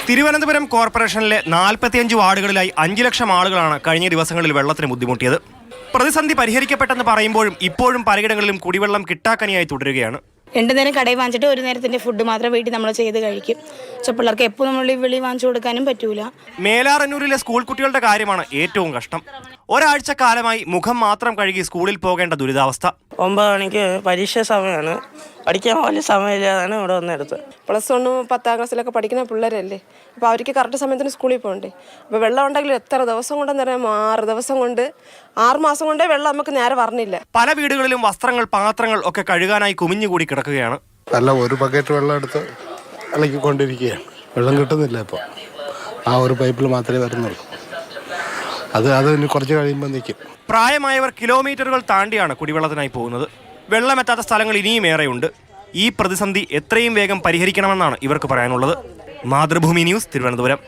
തിരുവനന്തപുരം കോർപ്പറേഷനിലെ 45 വാർഡുകളിലായി 5 ലക്ഷം ആളുകളാണ് കഴിഞ്ഞ ദിവസങ്ങളിൽ വെള്ളത്തിന് ബുദ്ധിമുട്ടിയത്. പ്രതിസന്ധി പരിഹരിക്കപ്പെട്ടെന്ന് പറയുമ്പോഴും ഇപ്പോഴും പലയിടങ്ങളിലും കുടിവെള്ളം കിട്ടാക്കനിയായി തുടരുകയാണ്. 2 നേരം കടയിൽ വാങ്ങിച്ചിട്ട് 1 നേരത്തിന്റെ ഫുഡ് മാത്രം വീട്ടിൽ നമ്മൾ ചെയ്ത് കഴിക്കും. പക്ഷെ പിള്ളേർക്ക് എപ്പോഴും നമ്മൾ വെളി വാങ്ങിച്ചു കൊടുക്കാനും പറ്റൂല. മേലാറന്നൂരിലെ സ്കൂൾ കുട്ടികളുടെ കാര്യമാണ് ഏറ്റവും കഷ്ടം. ഒരാഴ്ച കാലമായി മുഖം മാത്രം കഴുകി സ്കൂളിൽ പോകേണ്ട ദുരിതാവസ്ഥ. 9 മണിക്ക് പരീക്ഷ സമയമാണ്, പഠിക്കാൻ വലിയ സമയമില്ലാതാണ് ഇവിടെ വന്നെടുത്തത്. +1 10ാം ക്ലാസ്സിലൊക്കെ പഠിക്കുന്ന പിള്ളേരല്ലേ, അപ്പോൾ അവർക്ക് കറക്റ്റ് സമയത്തിന് സ്കൂളിൽ പോകണ്ടേ. അപ്പോൾ വെള്ളം ഉണ്ടെങ്കിൽ എത്ര ദിവസം കൊണ്ടെന്ന് പറയുമ്പോൾ 6 ദിവസം കൊണ്ട് 6 മാസം കൊണ്ടേ വെള്ളം നമുക്ക് നേരെ പറഞ്ഞില്ല. പല വീടുകളിലും വസ്ത്രങ്ങൾ, പാത്രങ്ങൾ ഒക്കെ കഴുകാനായി കുമിഞ്ഞുകൂടി കിടക്കുകയാണ്. അല്ല, ഒരു ബക്കറ്റ് വെള്ളം എടുത്ത് ഇളക്കിക്കൊണ്ടിരിക്കുകയാണ്. വെള്ളം കിട്ടുന്നില്ല. ഇപ്പോൾ ആ ഒരു പൈപ്പിൽ മാത്രമേ വരുന്നുള്ളൂ. അത് ഇനി കുറച്ച് കഴിയുമ്പോൾ നിൽക്കും. പ്രായമായവർ കിലോമീറ്ററുകൾ താണ്ടിയാണ് കുടിവെള്ളത്തിനായി പോകുന്നത്. വെള്ളമെത്താത്ത സ്ഥലങ്ങൾ ഇനിയും ഏറെയുണ്ട്. ഈ പ്രതിസന്ധി എത്രയും വേഗം പരിഹരിക്കണമെന്നാണ് ഇവർക്ക് പറയാനുള്ളത്. മാതൃഭൂമി ന്യൂസ്, തിരുവനന്തപുരം.